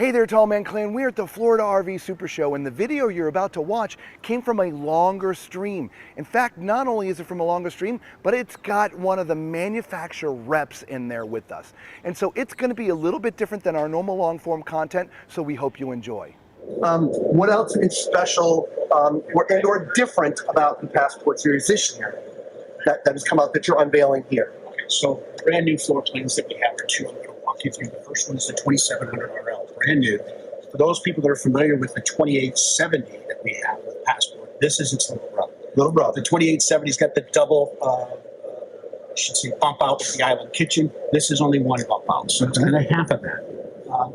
Hey there, Tall Man Clan. We're at the Florida RV Super Show, and the video you're about to watch came from a longer stream. In fact, not only is it from a longer stream, but it's got one of the manufacturer reps in there with us. And so it's going to be a little bit different than our normal long form content, so we hope you enjoy. What else is special or different about the Passport Series this year that has come out that you're unveiling here? Okay, so brand new floor plans that we have are two. I'm going to walk you through. The first one is the 2700 RL, brand new. For those people that are familiar with the 2870 that we have with Passport, this is its little brother. The 2870's got the double, I should say, bump out with the island kitchen. This is only one bump out, so it's kind of half of that.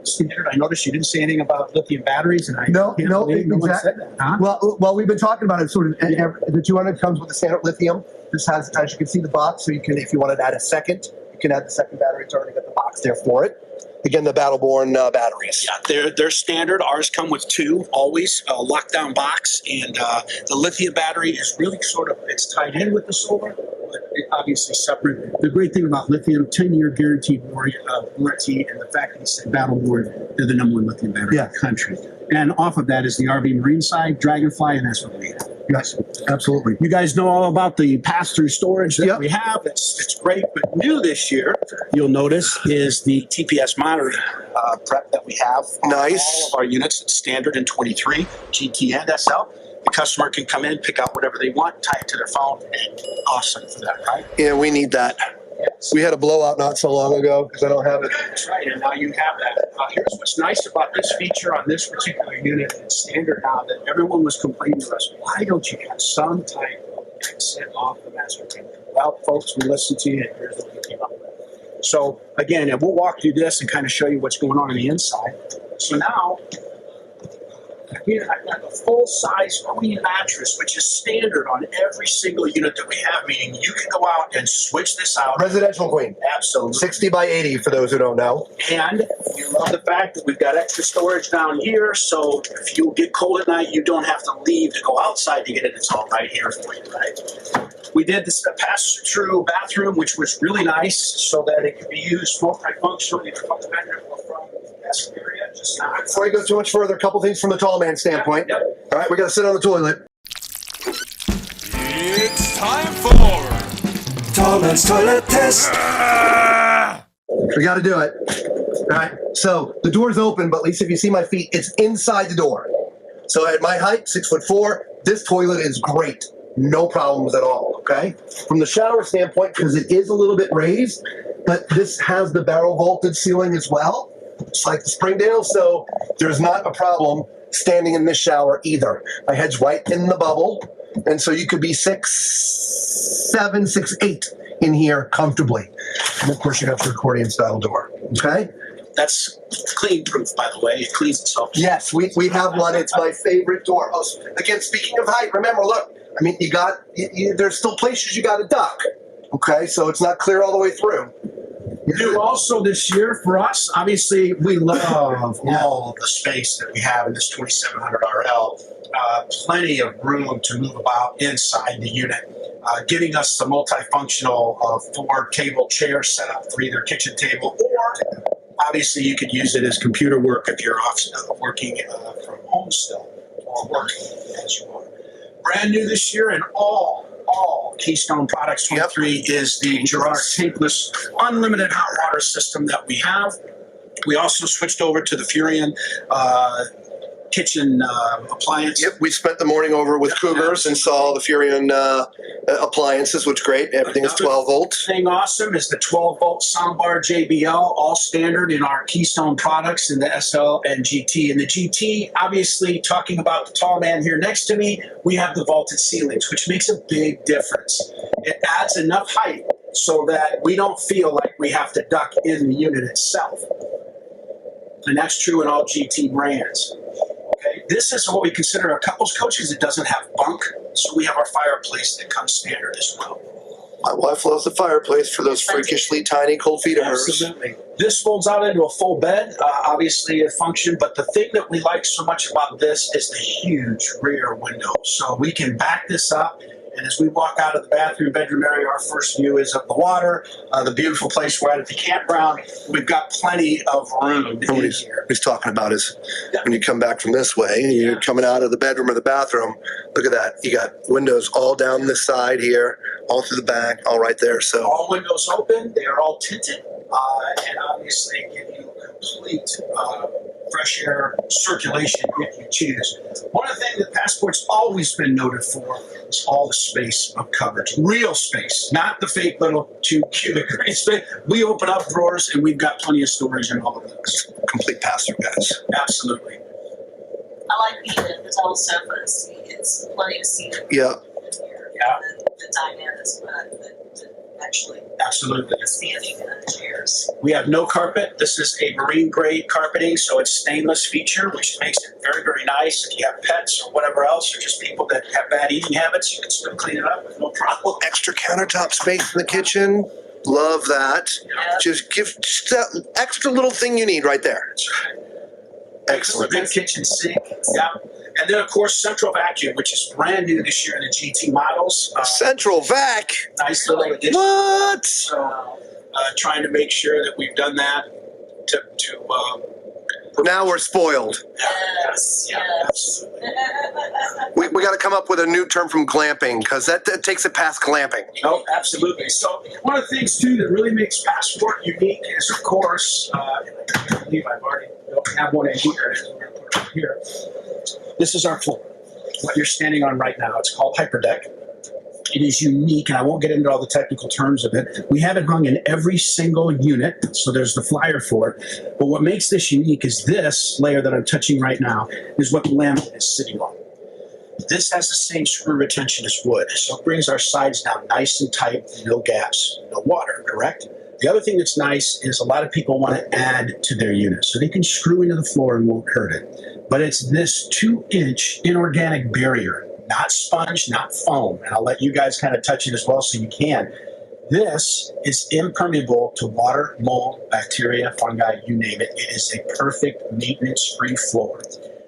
Standard. I noticed you didn't say anything about lithium batteries, and No, one said that. Huh? Well, we've been talking about it. Sort of, the 200 comes with a standard lithium. This has, as you can see, the box. So you can, if you want to add a second, you can add the second battery. It's already got the box there for it. Again, the Battleborn batteries. Yeah, they're standard. Ours come with two, always a lockdown box, and the lithium battery is really sort of it's tied in with the solar, but it obviously separate. The great thing about lithium, 10-year guaranteed warranty, and the fact that it's Battleborn, they're the #1 lithium battery in the country. And off of that is the RV Marine side, Dragonfly, and that's what we have. Yes, absolutely. You guys know all about the pass-through storage that we have. It's great, but new this year, you'll notice, is the TPS monitoring prep that we have. Nice. All of our units, it's standard in 23, GT and SL. The customer can come in, pick out whatever they want, tie it to their phone, and awesome for that, right? Yeah, we need that. Yes. We had a blowout not so long ago because I don't have it. That's right, and now you have that. Here's what's nice about this feature on this particular unit. It's standard now that everyone was complaining to us, why don't you have some type of exit off the master tank? Well, folks, we listened to you, and here's what we came up with. So, again, and we'll walk through this and kind of show you what's going on the inside. So now, here I've got the full-size queen mattress, which is standard on every single unit that we have, meaning you can go out and switch this out. Residential queen. Absolutely. 60 by 80 for those who don't know. And we love the fact that we've got extra storage down here, so if you get cold at night, you don't have to leave to go outside to get it. It's all right here for you, right? We did this pass-through bathroom, which was really nice, so that it could be used multifunctional, either from the bedroom or from the desk area. Just not. Before you go too much further, a couple things from the tall man standpoint. Yep. All right, we got to sit on the toilet. It's time for Tall Man's Toilet Test. We got to do it. All right, so the door's open, but at least if you see my feet, it's inside the door. So at my height, 6'4", this toilet is great. No problems at all, okay? From the shower standpoint, because it is a little bit raised, but this has the barrel vaulted ceiling as well. It's like the Springdale, so there's not a problem standing in this shower either. My head's right in the bubble, and so you could be 6'7", 6'8" in here comfortably. And of course, you have the accordion style door, okay? That's clean proof, by the way. It cleans itself. Yes, we have one. It's my favorite door. Oh, again, speaking of height, remember, look, I mean, there's still places you got to duck, okay? So it's not clear all the way through. New also this year for us, obviously, we love all the space that we have in this 2700 RL. Plenty of room to move about inside the unit, giving us the multifunctional 4-table chair set up for either kitchen table or obviously you could use it as computer work if you're off working from home still or working as you are. Brand new this year and all Keystone Products 23 is the Girard tankless unlimited hot water system that we have. We also switched over to the Furrion kitchen appliance. Yep, we spent the morning over with Cougars and saw the Furrion appliances, which is great. Everything is 12 volts. Thing awesome is the 12-volt soundbar JBL, all standard in our Keystone products in the SL and GT. And the GT, obviously, talking about the tall man here next to me, we have the vaulted ceilings, which makes a big difference. It adds enough height so that we don't feel like we have to duck in the unit itself. And that's true in all GT brands. Okay, this is what we consider a couples coach because it doesn't have bunk, so we have our fireplace that comes standard as well. My wife loves the fireplace for those freakishly tiny cold feet of hers. Absolutely. This folds out into a full bed, obviously a function, but the thing that we like so much about this is the huge rear window. So we can back this up And as we walk out of the bathroom, bedroom area, our first view is of the water, the beautiful place we're at the campground. We've got plenty of room What in here. he's talking about is when you come back from this way, you're coming out of the bedroom or the bathroom. Look at that. You got windows all down this side here, all through the back, all right there. So All windows open, they are all tinted, and obviously give you complete fresh air circulation if you choose. One of the things that Passport's always been noted for is all the space of coverage. Real space, not the fake little 2 cubic space. We open up drawers and we've got plenty of storage in all of those. complete pass-through, guys. Absolutely. I like the tall sofas. It's plenty of seating Yeah. in here. Yeah. The dinette, but actually Absolutely. the standing chairs. We have no carpet. This is a marine grade carpeting, so it's stainless feature, which makes it very, very nice. If you have pets or whatever else, or just people that have bad eating habits, you can still clean it up with no problem. Extra countertop space in the kitchen. Love that. Yeah. Just that extra little thing you need right there. Excellent. Good kitchen sink. Yeah. And then, of course, central vacuum, which is brand new this year in the GT models. Central vac. Nice little addition. What? So, trying to make sure that we've done that to Now we're spoiled. Yes, yeah, yes. absolutely. We got to come up with a new term from glamping because that takes it past glamping. No, absolutely. So one of the things too that really makes Passport unique is, of course, and I believe I've already have one in here. We're going to put it up here. This is our floor. What you're standing on right now. It's called Hyperdeck. It is unique, and I won't get into all the technical terms of it. We have it hung in every single unit, so there's the flyer for it. But what makes this unique is this layer that I'm touching right now is what the laminate is sitting on. This has the same screw retention as wood, so it brings our sides down nice and tight, no gaps, no water, correct? The other thing that's nice is a lot of people want to add to their unit, so they can screw into the floor and won't hurt it. But it's this 2-inch inorganic barrier, not sponge, not foam, and I'll let you guys kind of touch it as well so you can. This is impermeable to water, mold, bacteria, fungi, you name it. It is a perfect maintenance-free floor.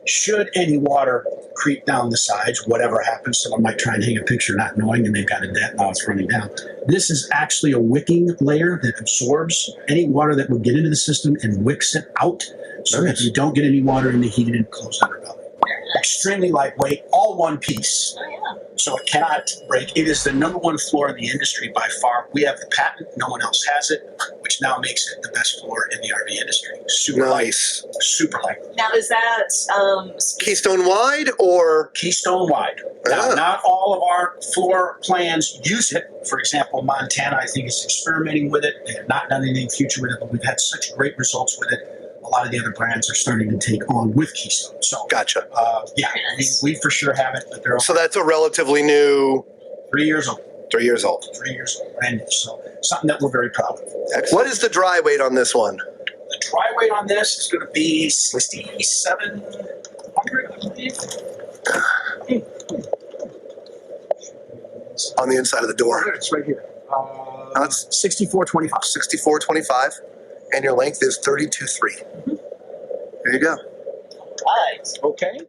Should any water creep down the sides, whatever happens, someone might try and hang a picture not knowing and they've got a dent now it's running down. This is actually a wicking layer that absorbs any water that would get into the system and wicks it out so that you don't get any water in the heated and closed underbelly. Extremely lightweight, all one piece. Oh, yeah. So it cannot break. It is the #1 floor in the industry by far. We have the patent. No one else has it, which now makes it the best floor in the RV industry. Super Nice. light. Super light. Now, is that Keystone wide or? Keystone wide. Now, Ah. not all of our floor plans use it. For example, Montana, I think, is experimenting with it. They have not done anything future with it, but we've had such great results with it. A lot of the other brands are starting to take on with Keystone. So, Gotcha. yeah, we for sure have it, but they're So that's a relatively new 3 years old. 3 years old. 3 years old, brand new. So something that we're very proud of. What is the dry weight on this one? The dry weight on this is going to be 6,700, I believe. On the inside of the door? It's right here. That's 6425. 64.25, and your length is 32.3. There you go. right? Okay.